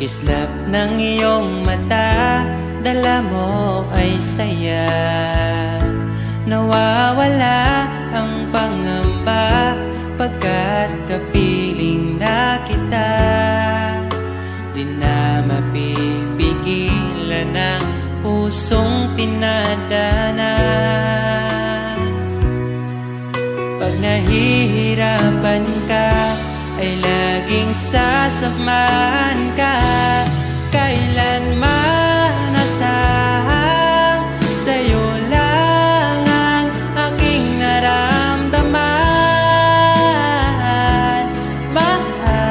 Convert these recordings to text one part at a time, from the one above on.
Kislap ng iyong mata, dala mo ay saya. Nawawala ang pangamba pagkat kapiling na kita. Di na mapipigilan ang pusong tinadana. Pag nahihirapan ka, ay laging sasamahan ka. Kailanman asahang sa'yo lang ang aking naramdaman. Mahal,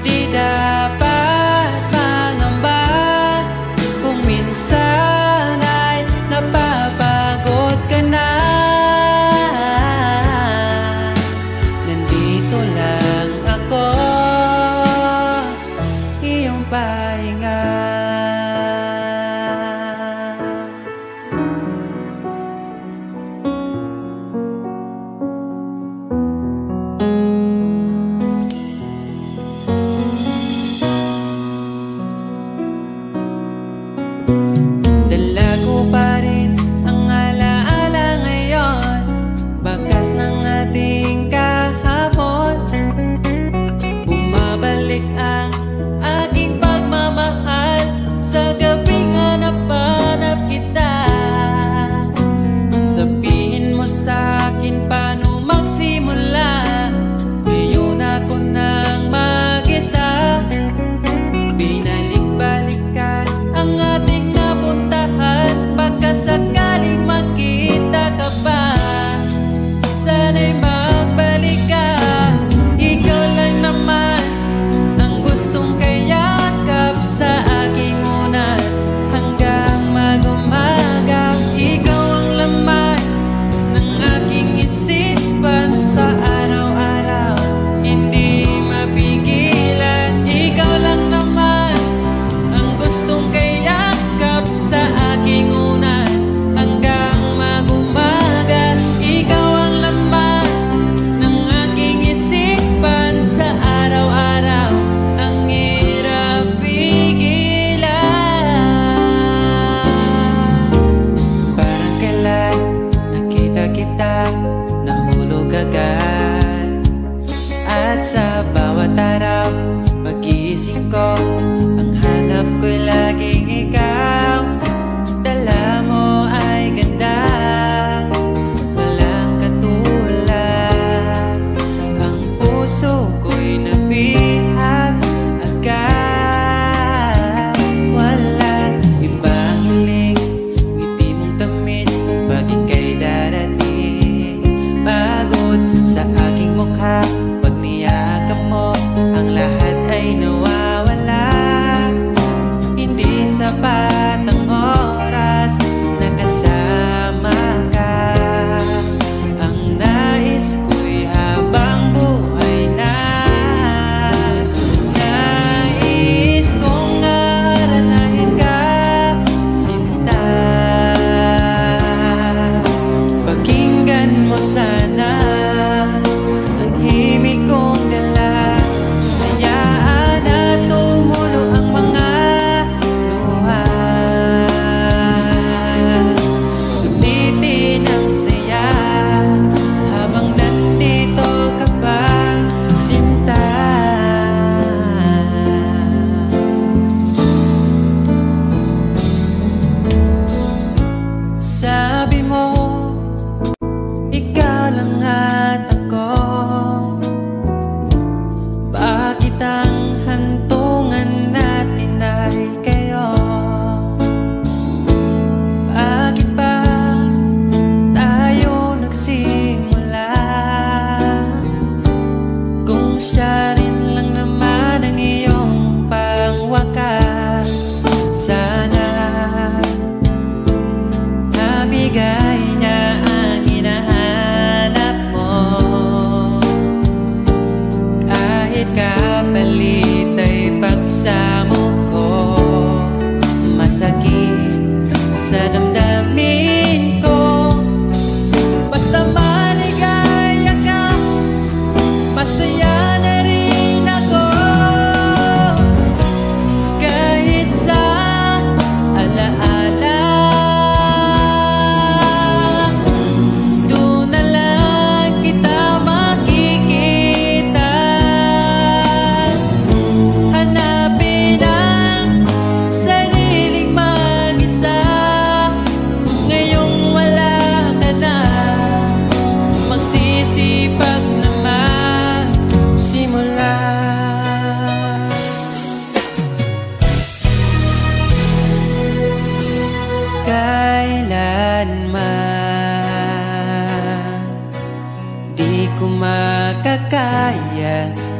di dapat mangamba kung minsan ay napapagod ka na. Nandito lang ako, iyong pahinga. Dala ko pa rin ang alaala ngayon, bakas ng ating kahapon. Bumabalik ang aking pagmamahal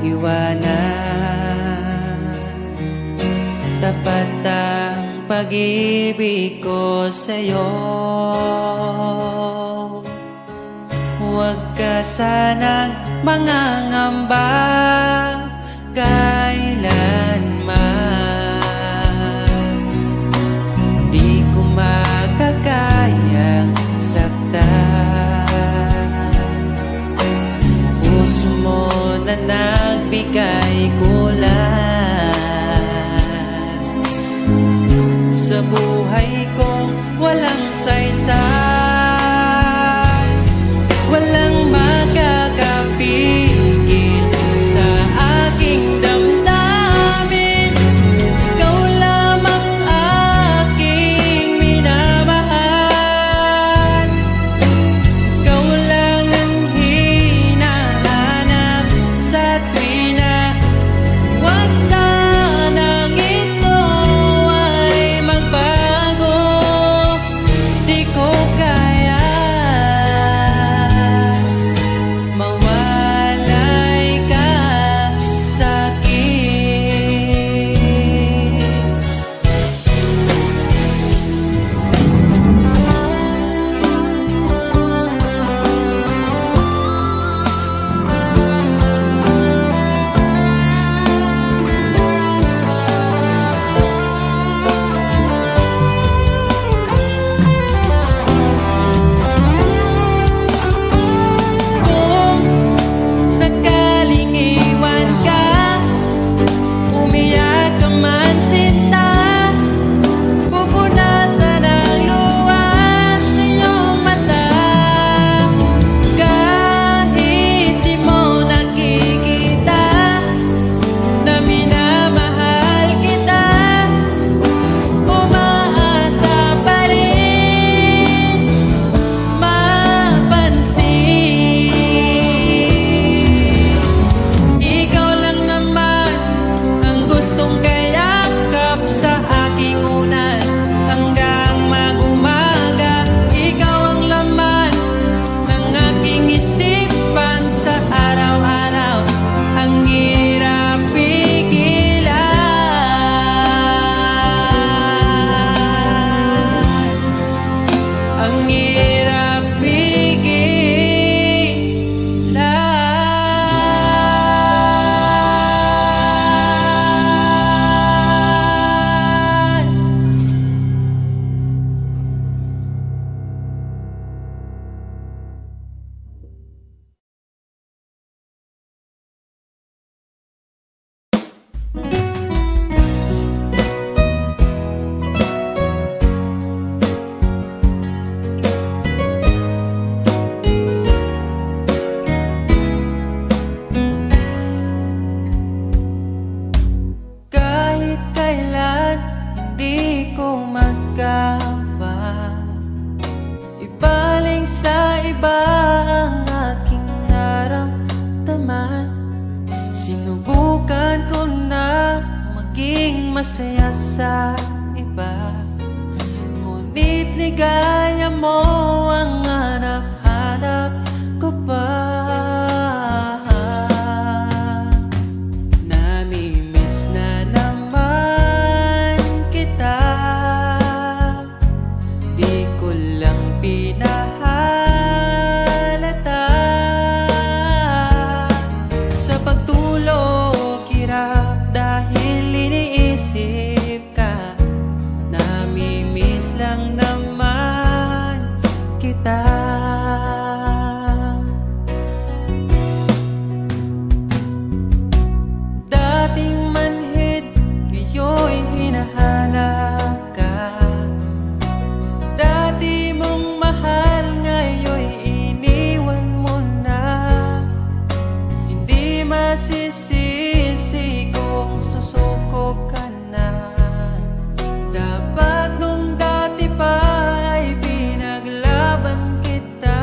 iwanan. Tapat ang pag-ibig ko sa'yo, huwag ka sanang mangangamba kailanman. Di ko makakayang saktan puso mo na nagbigay kulan sa buhay kong walang saysay. Walang makakapigil sa aking damdamin. Ikaw lamang aking minamahal. Ikaw lang ang hinahanap sa tuwina. Huwag sanang ito ay magbago. Di ko kaya mawalay ka sa'kin. Kung sakaling iwan ka, umiyak ka man sinta, pupunasan ang luwas sa iyong mata. Kahit di mo nakikita na minamahal kita, umaasa pa rin mapansin. Ikaw lang naman ang gustong kayakap sa aking unan hanggang mag-umaga. Ikaw ang laman ng aking isipan sa araw-araw. Ang hirap pigilan, ang hirap pigilan. Kahit kailan hindi ko magkawang ibaling sa iba ang aking naramdaman. Sinubukan ko na maging masaya sa iba, ngunit ligaya mo ang hanap-hanap ko pa. Namimiss na naman kita, di ko lang pinahalata. Sa pagtulog hirap dahil iniisip ka. Namimiss lang naman kita. Dating manhid, ngayon hinahanap ka. Dati mong mahal, ngayon iniwan mo na. Hindi masisisi kung susuko ka na. Dapat nung dati pa ay pinaglaban kita.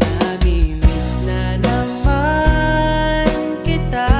Namimiss na naman kita.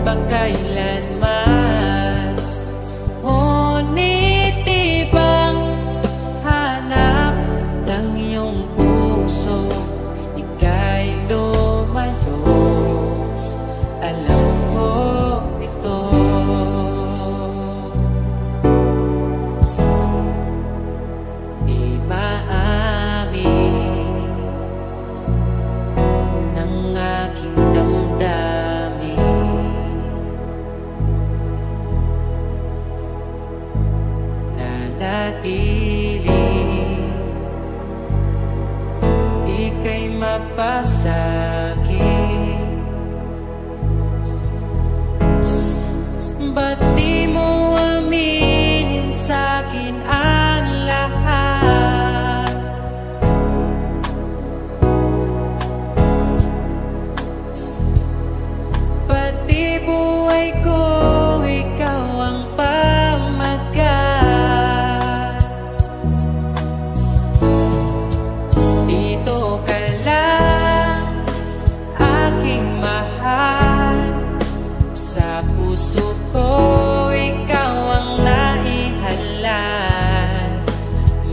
pagkailanman. Ngunit ibang hanap ng iyong puso, ika'y lumayo. Alam ko ito. Di maamin ng aking damdamin, nanatili, ika'y mapasakit. Ba't di mo aminin sa'kin ang lahat? Pati buhay ko, ikaw ang pamagat. Dito ka lang, aking mahal. Sa puso ko, ikaw ang naihalal.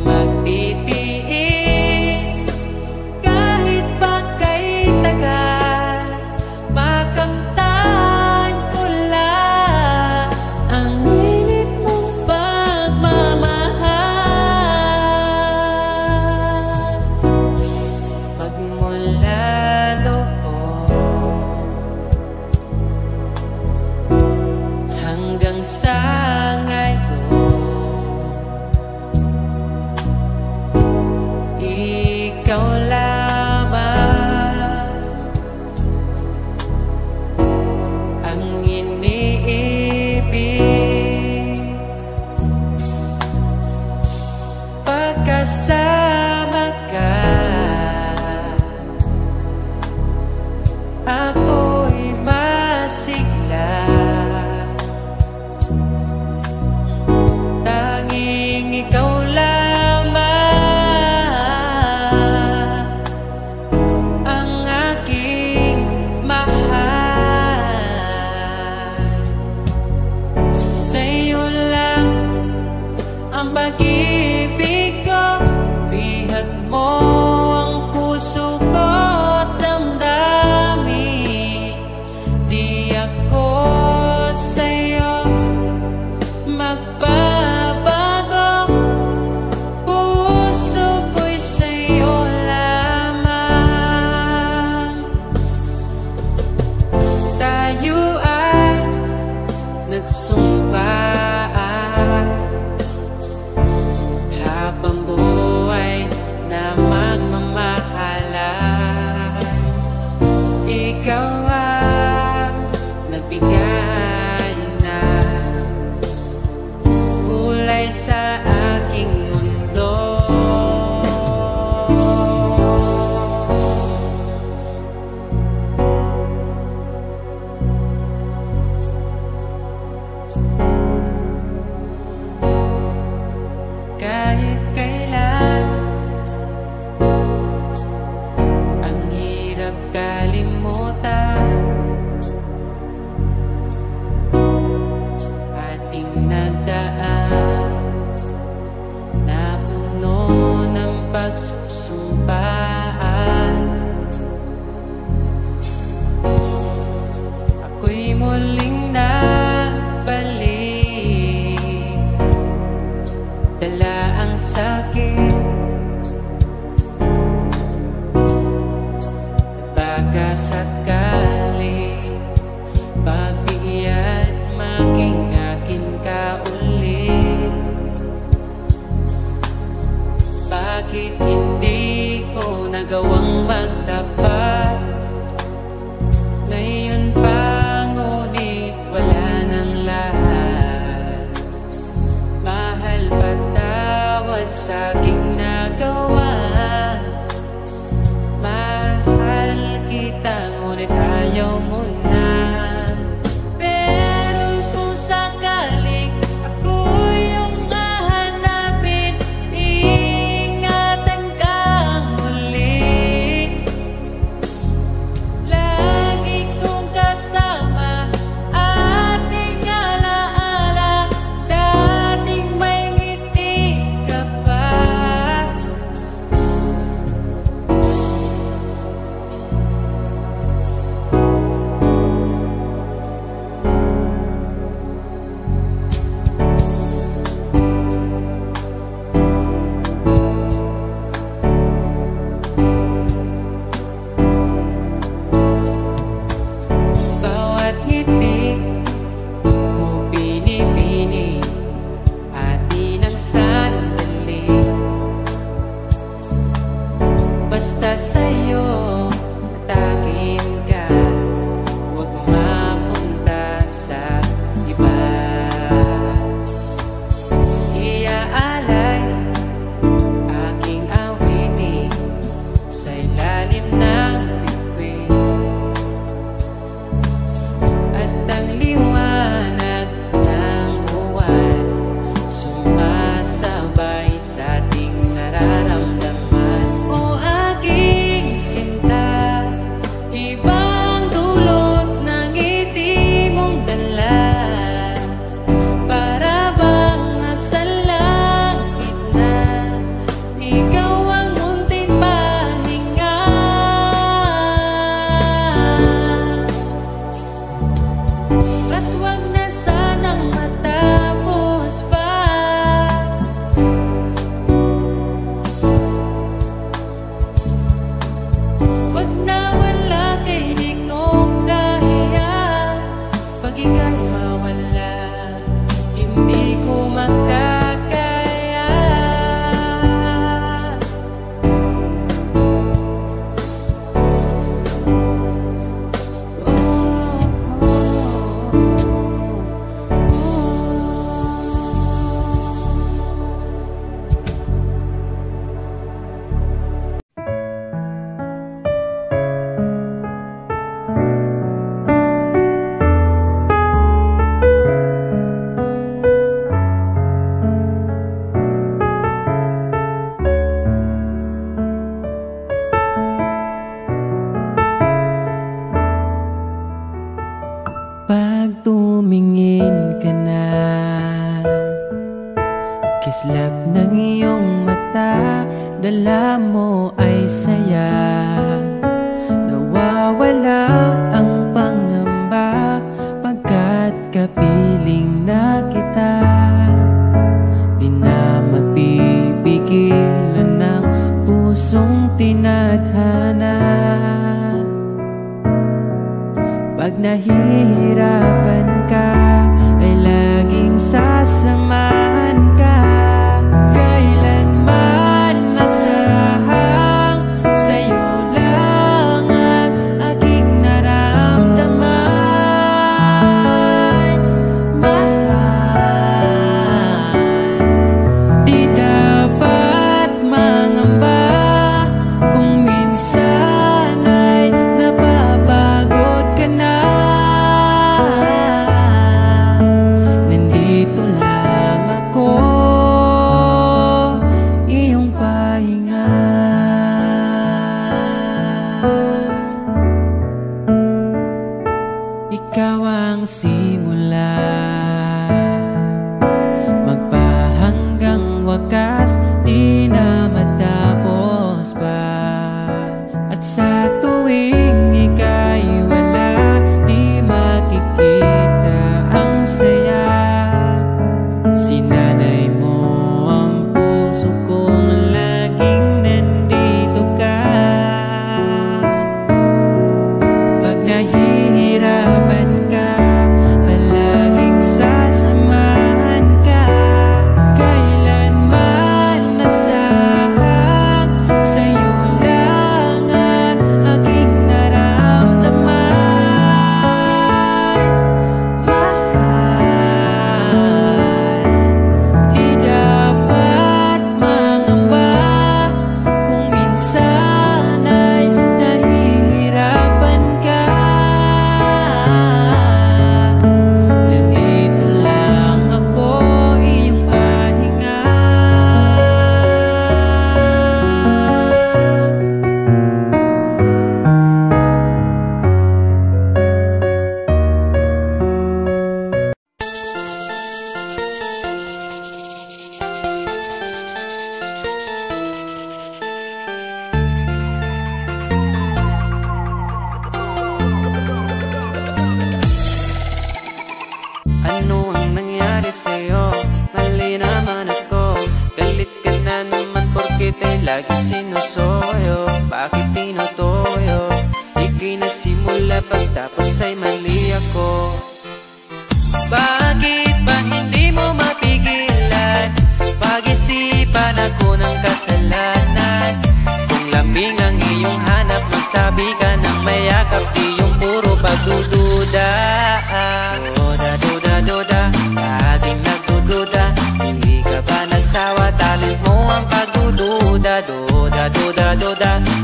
Magtitiis kahit pa kay tagal, makamtan ko lang ang init mong pagmamahal. Magmula noon hanggang sa ngayon, ikaw lamang ang iniibig. Pagkasama ka, ako'y masigla. Tanging ikaw lamang ang aking mahal. Sa'yo lang ang pag-ibig ko, bihag mo ang puso ko at damdamin. Di ako sa'yo magbabago, puso ko'y sa'yo lamang. Tayo ay nagsumpaan habang buhay na magmamahalan. Ikaw ang nagbigay ng kulay sa aking mundo. Kahit kailan, ang hirap kalimutan. Ating nagdaan na puno ng pagsusumpaan. Ako'y muling nabalik, dala ang sakit. Baka sakali pagbigyan, maging akin ka ulit. Bakit hindi ko nagawang magtapat? Ngayon pa, ngunit wala nang lahat. Mahal, patawad sa aking nagawa. Mahal kita, ngunit ayaw mo na. Pero kung sakaling ako yung hahanapin, ingatan kang muli. Lagi kong kasama Pag tumingin ka na, kislap ng iyong mata, dala mo ay saya. Nawawala ang pangamba pagkat kapiling na kita. Di na mapipigilan ng pusong tinadhana. Pag nahihirapan ka, ay laging sasamahan ka. Kailanman nasahang sa'yo lang ang aking naramdaman. Mahal, di dapat mangamba kung minsan ay napapagod ka na. Nandito lang ako, iyong pahinga. Ikaw ang simula, magpahanggang wakas, di na matapos pa. At sa tuwing ika'y wala, di makikita ang saya. Sinanay mo ang puso kong laging nandito ka. Pag nahihirapan ka, palaging sasamahan ka. Kailanman nasahang sa'yo lang ang aking naramdaman. Mahal, di dapat mangamba kung minsan ay nahihirapan ka. Nandito lang ako, iyong pahinga. Ano ang nangyari sa'yo? Mali naman ako. Galit ka na naman porket ay lagi sinusoyo. Bakit tinutoyo? Ika'y nagsimula pagtapos ay mali ako. Bakit ba hindi mo mapigilan? Pag-isipan ako ng kasalanan. Kung lambing ang iyong hanap, magsabi ka ng mayakap, di yung puro pagdududa. Duda, laging nagdududa. Hindi ka ba nagsawa? Talent mo ang pagdududa. Duda,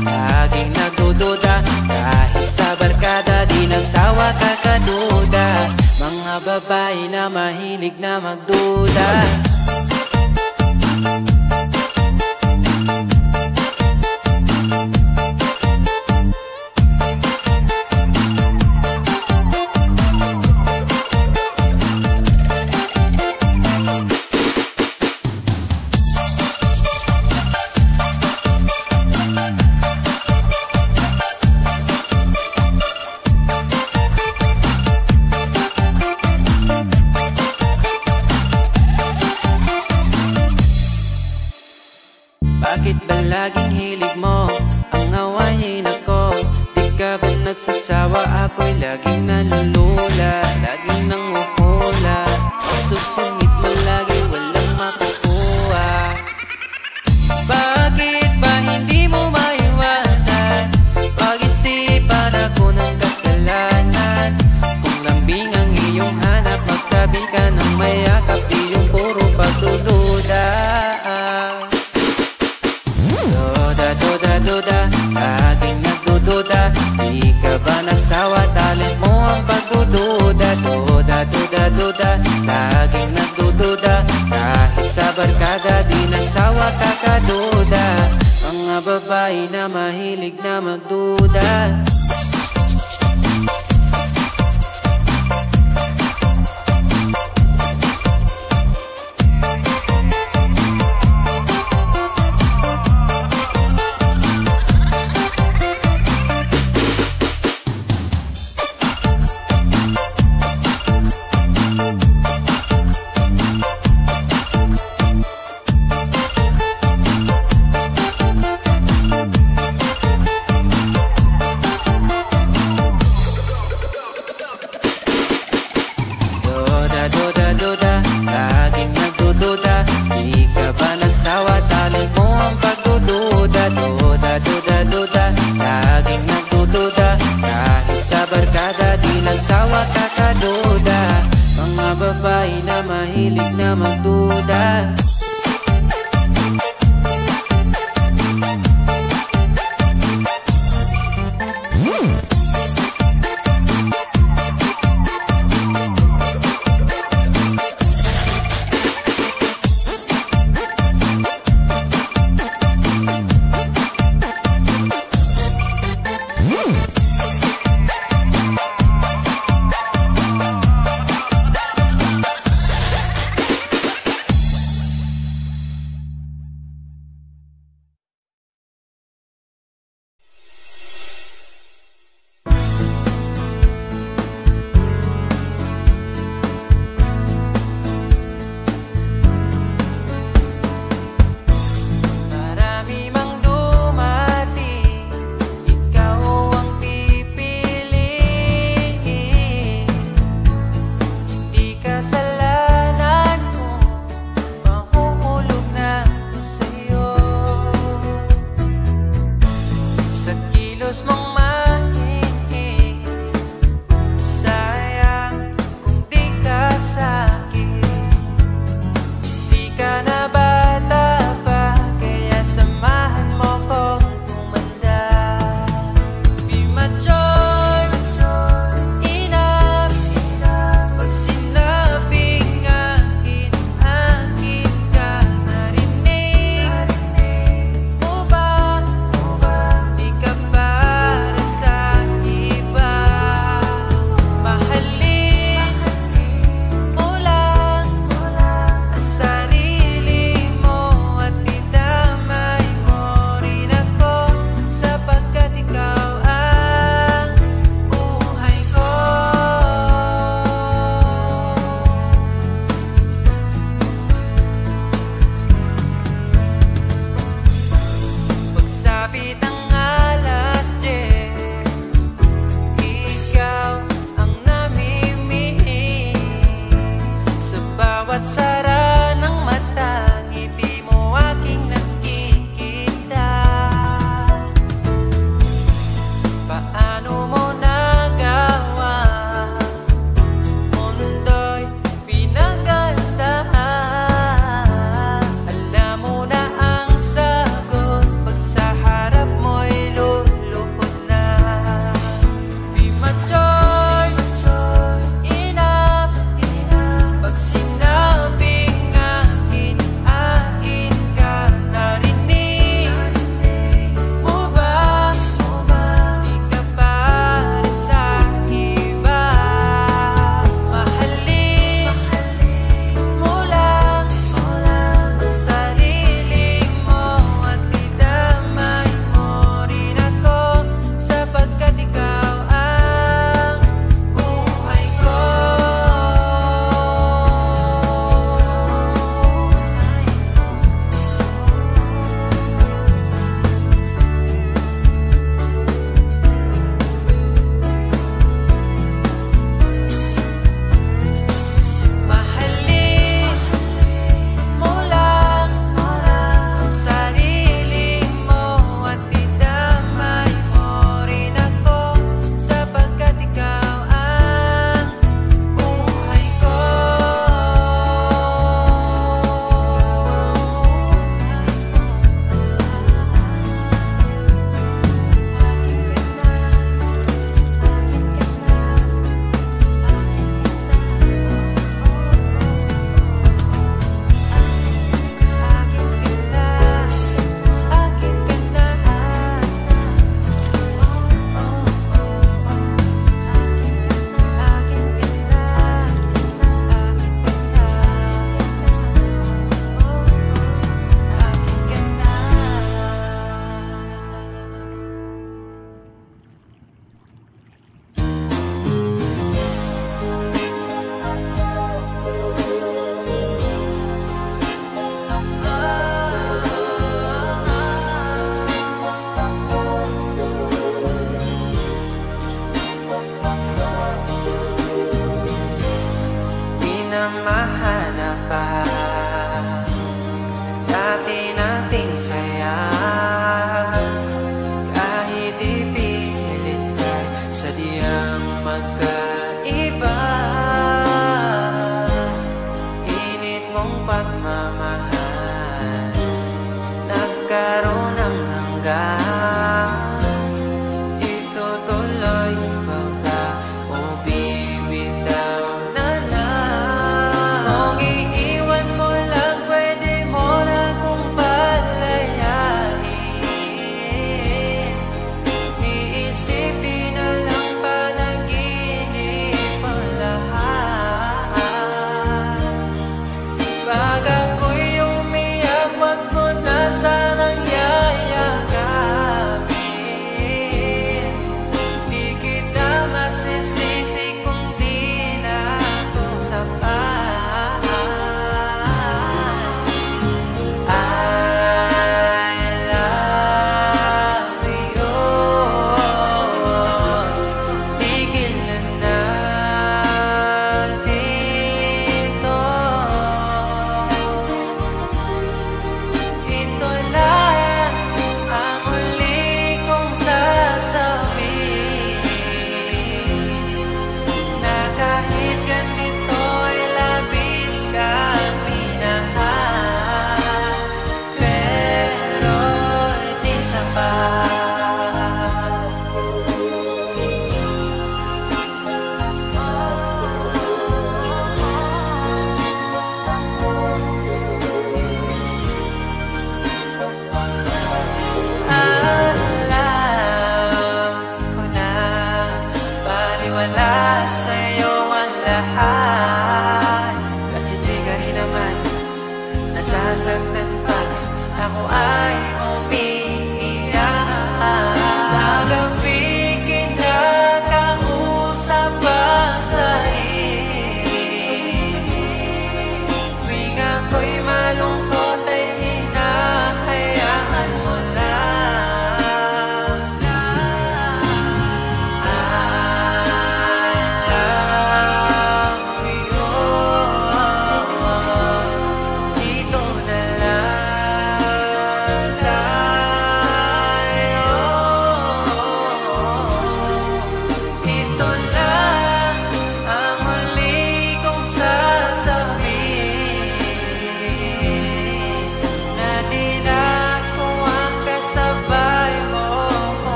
laging nagdududa. Kahit sa barkada, di nagsawa ka kaduda. Mga babae na mahilig na magduda. Bakit ba laging hilig mo ang awayin ako? Di ka ba nagsasawa? Ako'y laging nalulula, laging nanguhula. Susungit mo lagi, walang makukuha. Bakit ba hindi mo maiwasan? Pag-isipan ako ng kasalanan. Kung lambing ang iyong hanap, magsabi ka ng mayakap, di yung puro pagdududa. Duda, laging nagdududa. Di ka ba nagsawa? Talent mo ang pagdududa. Duda, laging nagdududa. Kahit sa barkada, di nagsawa ka kaduda. Mga babae na mahilig na magduda. nagdududa, laging nagdududa. Di ka ba nagsawa, tali mo ang pagdududa. Duda, duda, duda, laging nagdududa. Kahit sa barkada, di nagsawa kakaduda. Mga babae na mahilig na magduda.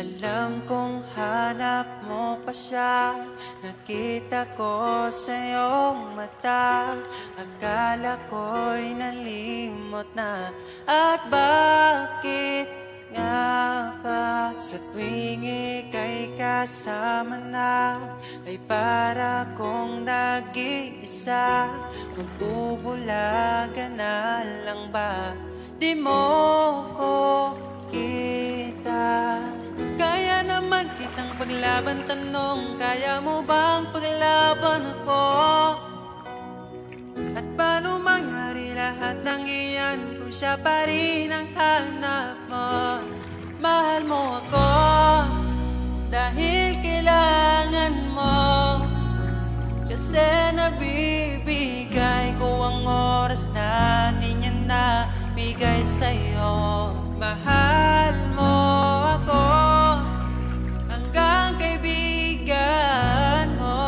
Alam kong hanap mo pa siya, nakita ko sa iyong mata. Akala ko'y nalimot na, at bakit nga ba sa tuwing ika'y kasama na, ay para kong nag-iisa. Magbubulaga na lang ba, di mo ko kita? Kaya naman kitang paglaban, tanong, kaya mo bang paglaban ako? At paano mangyari lahat ng iyan kung siya pa rin ang hanap mo? Mahal mo ako dahil kailangan mo, kasi nabibigay ko ang oras na di niya nabigay sa'yo. Mahal mo ako hanggang kaibigan mo.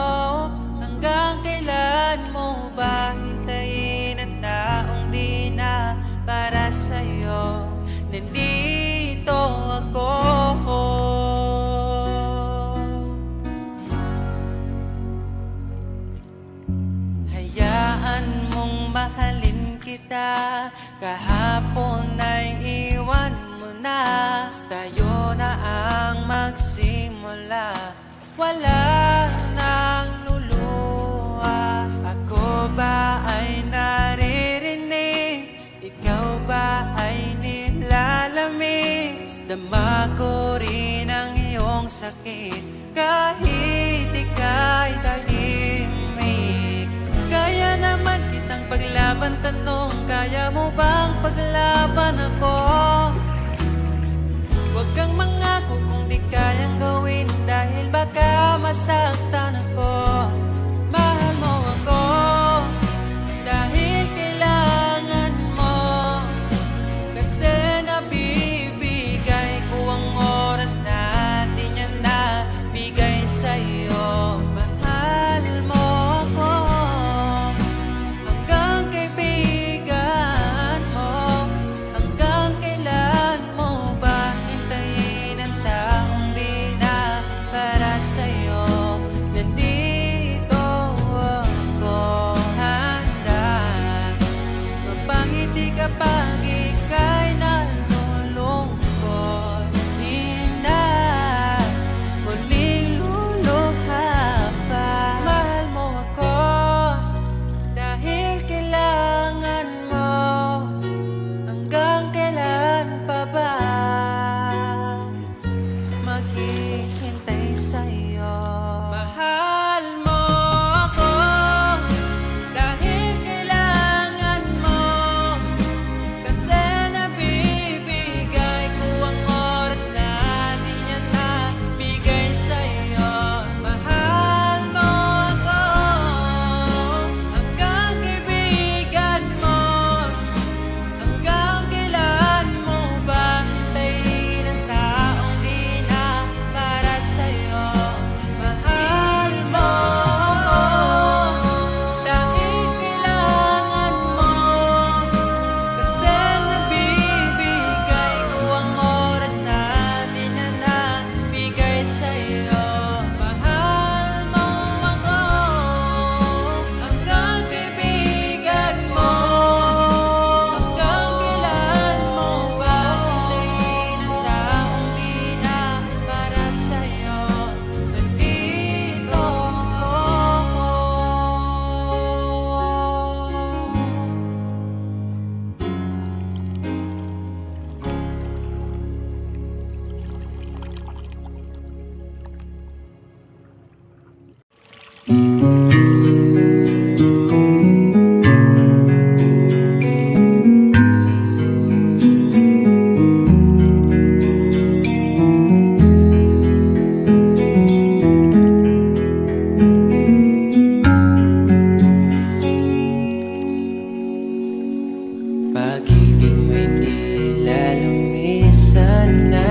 Hanggang kailan mo ba hintayin ang taong di na para sa'yo? Nandito ako. Hayaan mong mahalin kita, kahapon ay iwan mo na. Tayo na ang magsimula, wala nang luluha. Ako ba ay naririnig, ikaw ba ay nilalamig? Dama ko rin ang iyong sakit kahit ika'y tahimik. Kaya naman kitang paglaban, tanong, kaya mo bang paglaban ako? Huwag kang mangako kung di kayang gawin, dahil baka masaktan ako. Mahal mo ako dahil kailangan mo, kasi nabibigay ko ang oras na di niya nabigay sa'yo. Mahal mo ako hanggang kaibigan mo. Hanggang kailan mo ba hintayin ang taong di na para sa'yo? Nandito ako, handa mapangiti kapag ika'y nalulungkot. Di na muling luluha pa. Mahal mo ako dahil kailangan mo. Hanggang kailan pa ba maghihintay sa'yo? Mahal mo ako dahil kailangan mo, kasi nabibigay ko ang oras na di niya nabigay sa'yo. Mahal mo ako hanggang kaibigan mo. Hanggang kailan mo ba hintayin ang taong di na para sa'yo? Mahal mo ako dahil kailangan mo, kasi nabibigay ko ang oras na di na nabigay sa'yo. Mahal mo ako hanggang kaibigan mo. Hanggang kailan mo ba hintayin ang taong di na para sa'yo? Nandito ako. Pag-ibig mo'y tila lumisan na,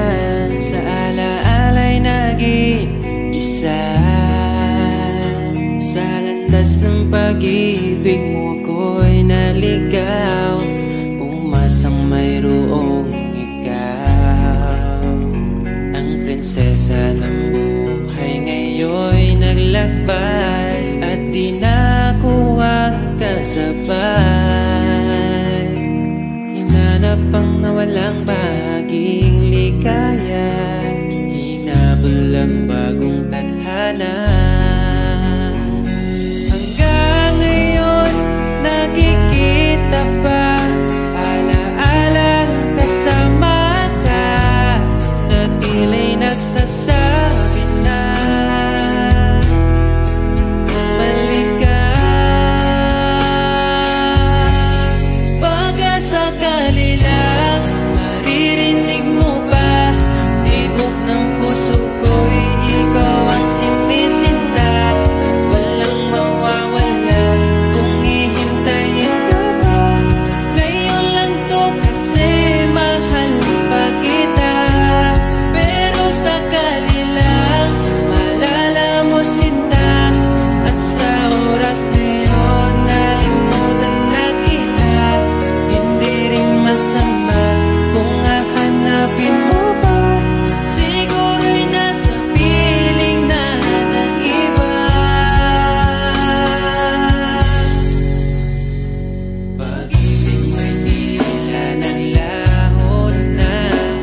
sa alaala'y naging isa. Sa landas ng pag-ibig mo ako'y naligaw, umasang mayroong ikaw. Ang Prinsesa ng buhay ngayon'y naglakbay at di na ako ang kasabay. Hinanap ang nawalang bahaging ligaya, hinabol ang bagong tadhana. Hanggang ngayon nakikita pa alaalang kasama ka, na tila'y nagsasabi na bumalik ka. Baka sakali lang maririnig mo pa, tibok ng puso ko'y ikaw ang sinisinta. Walang mawawala kung hihintayin ka pa. Ngayon lang to kasi mahal pa kita. Pero sakali lang malala mo sinta, at sa oras na yun nalimutan na kita. Hindi rin masama kung hahanapin mo pa, siguro'y nasa piling na ng iba. Pag-ibig mo'y tila naglaho na,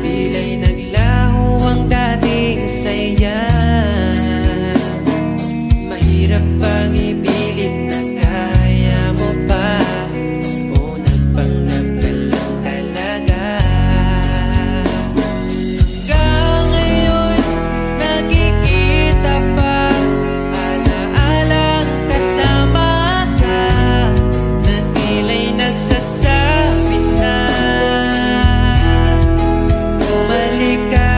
tila'y naglaho ang dating saya. Mahirap pang ipilit na kaya mo pa, o nagpanggap ka lang talaga. Hanggang ngayon nakikita pa alaalang kasama ka, na tila'y nagsasabi na bumalik ka.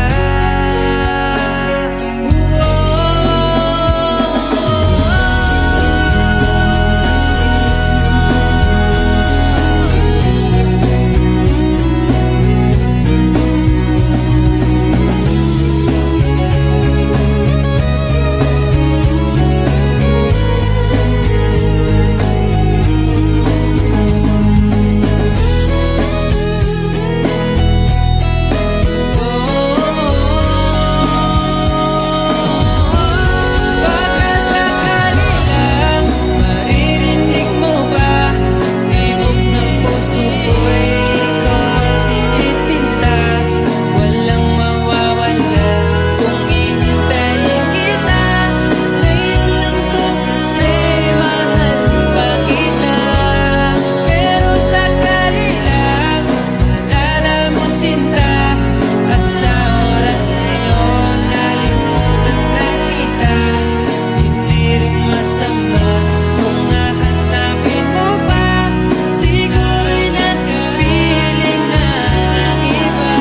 Baka sakali lang maririnig mo ba, tibok ng puso ko'y ikaw ang sinisinta. Walang mawawala kung hihintayin kita. Ngayon lang to kasi mahal pa kita. Pero sakali lang malala mo sinta, at sa oras na yun nalimutan na kita. Hindi rin masama kung hahanapin mo pa, siguro'y nasa piling na ng iba.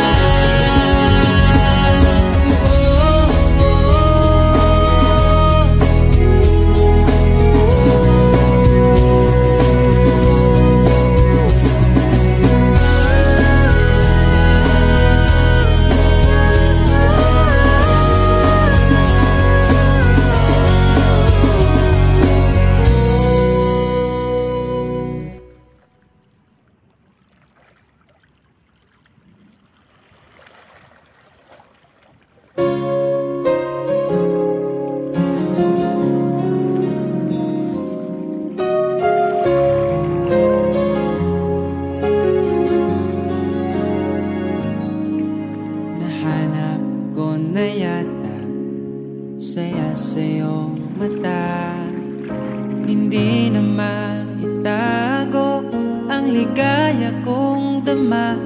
Nahanap ko na yata saya sa iyong mata, hindi na maitago ang ligaya kong dama.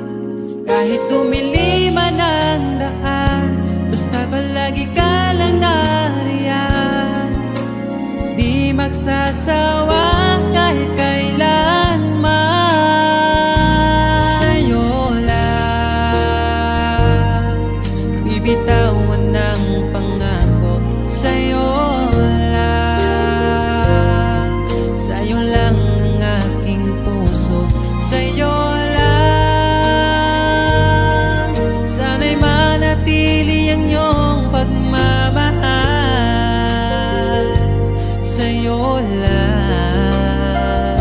Kahit tumili man ang daan, basta palagi ka lang nariyan. Di magsasawa kahit kailanman. Sa'yo lang bibitawan ng pangako. Sa'yo lang ang aking puso. Sa'yo lang sana'y manatili ang iyong pagmamahal. Sa'yo lang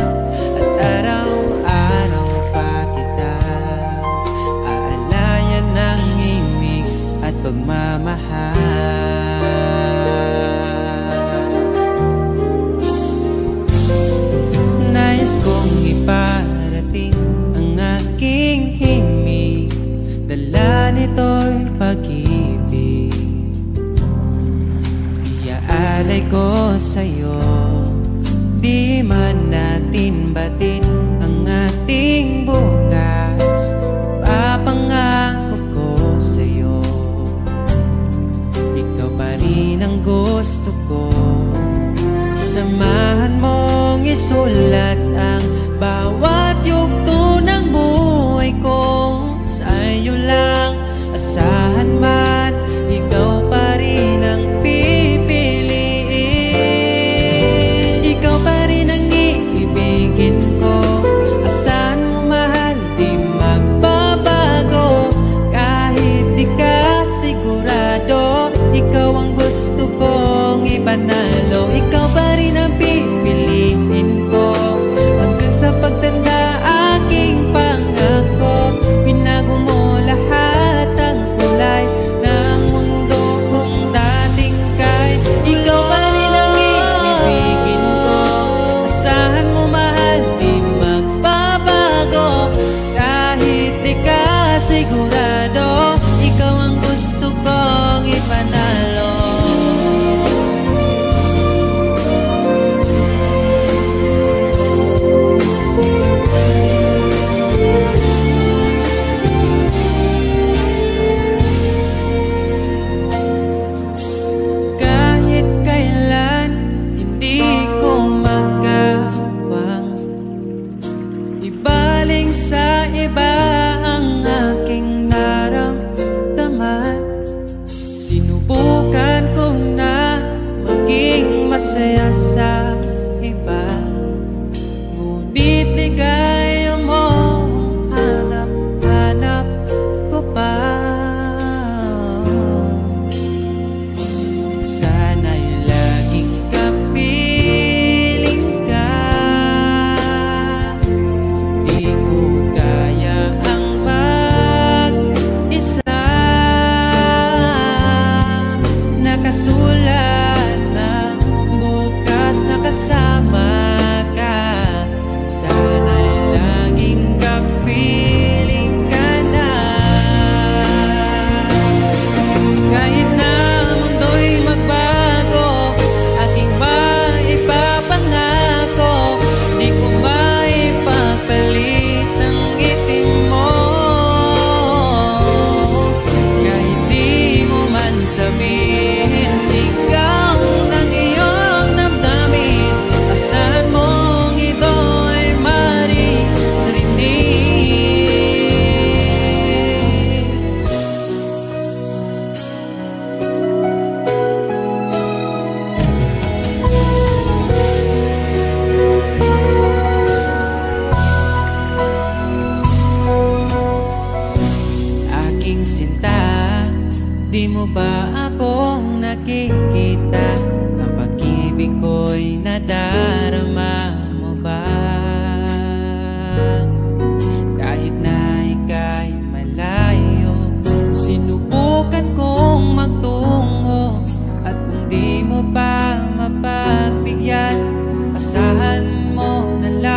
Nais kong iparating ang aking himig, dala nito'y pag-ibig. Iaalay ko sa'yo, di man natin batin ang ating bukas. Papangako ko sa'yo, ikaw pa rin ang gusto ko. Samahan mong isulat ang bawat yugto ng buhay ko. Sa'yo lang asahan man, ikaw pa rin ang pipiliin. Ikaw pa rin ang iibigin ko, asahan mo mahal, di magbabago. Kahit di ka sigurado, ikaw ang gusto kong ipanalo. Ikaw pa rin ang pipiliin ko, hanggang sa pagtanda aking pangako. Binago mo lahat ang kulay ng mundo kong dating kay. Ikaw pa rin ang iibigin ko, asahan mo mahal, di magbabago. Kahit di ka sigurado, ikaw ang gusto kong ipanalo. Kahit kailan hindi ko magawang ibaling sa iba ang aking naramdaman. Sinubukan ko na maging masaya sa iba, ngunit ligaya mo hanap-hanap ko pa. Sana'y laging kapiling ka, di ko kaya ang mag-isa. Nakasulat ng bukas na kasama ka. Sana'y laging kapiling ka na. Kahit na mundo'y magbago, aking maipapangako, di ko maipapalit ang itim mo. Kahit di mo man sabihin, sigaw ng iyong damdamin, asahan mong ito'y maririnig. Aking sinta, di mo ba akong nakikita? Ang pag-ibig ko'y nadarama mo ba? Kahit na ika'y malayo, sinubukan kong magtungo. At kung di mo pa mapagbigyan, asahan mo na lang.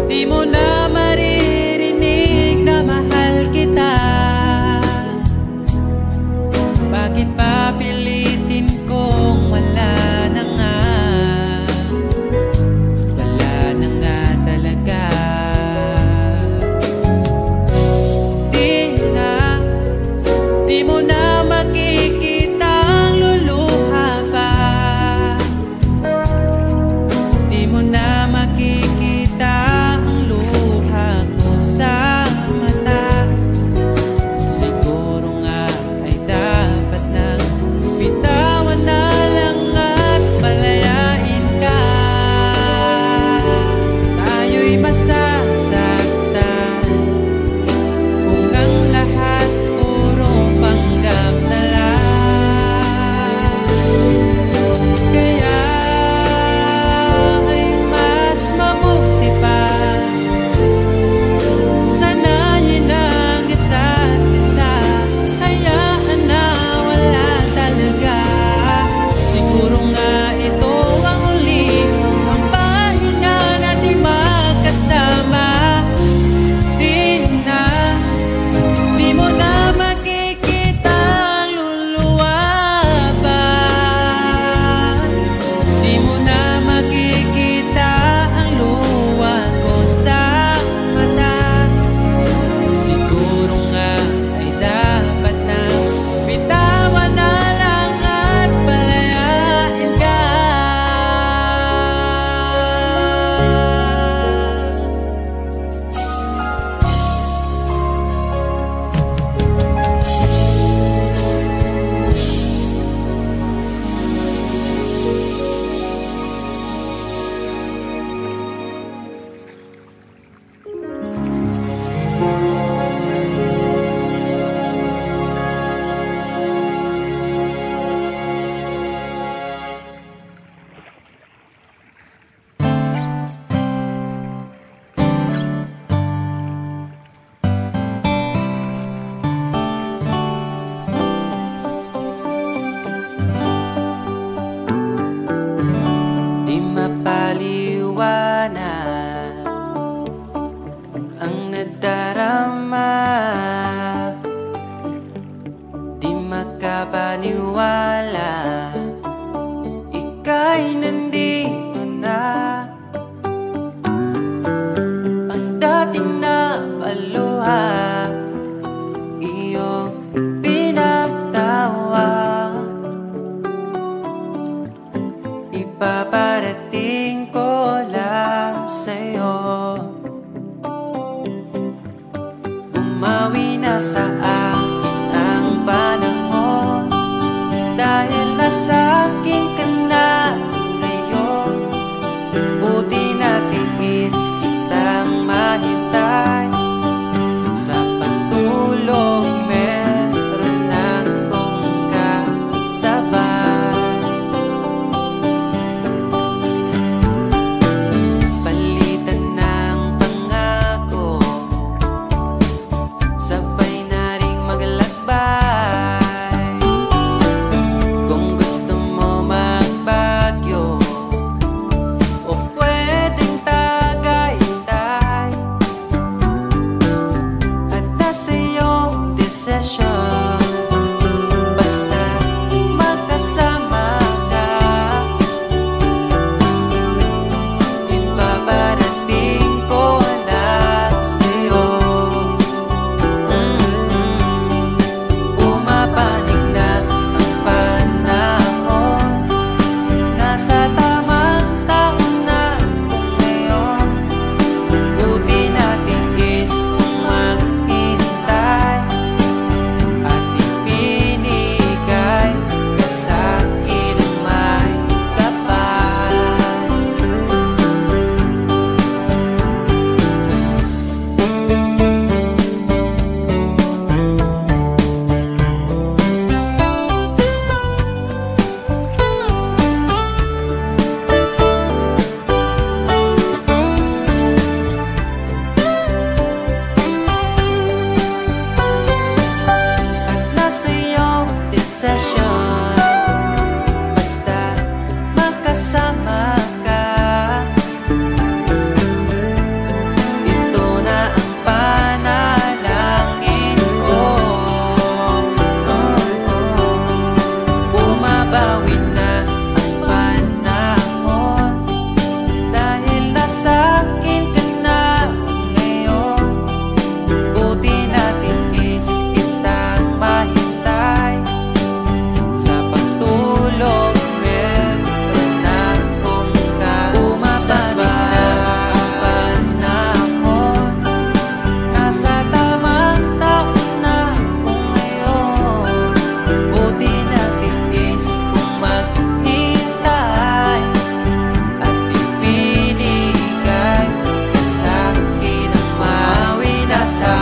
Di mo na maririnig na mahal Di mapaliwanag ang nadarama, di makapaniwala ika'y nandito na. Ang dating na paluha iyong pinagtawa, ipaparating ko lang sa'yo. Bumawi na sa akin ang panahon, dahil nasa akin ka na ngayon. Buti na tiis kitang mahintay, sa pagtulog meron akong kasabay. Palitan ng pangako, sabay na ring maglakbay. Kung gusto mo magbagyo o pwedeng tagaytay, at nasa iyong desisyon, basta magkasama ka. Ipaparating ko lang sa'yo. Pumapanig na ang panahon, nasa tamang taon na kung ngayon. Buti natin is kung maghintay, at ipinigay ka sa'kin ang may kapal. At nasa iyong desisyon, basta magkasama ka. Ito na ang panalangin ko. Bumabawi na ang panahon, dahil nasa akin ka na ngayon. Buti natin is kitang mahintay, sa pagtulog meron akong kasabay. Ang panahon, nasa tamang taon na kung ngayon. Buti natin is kung maghintay, at ipinigay ka sa'kin ang mawi na sa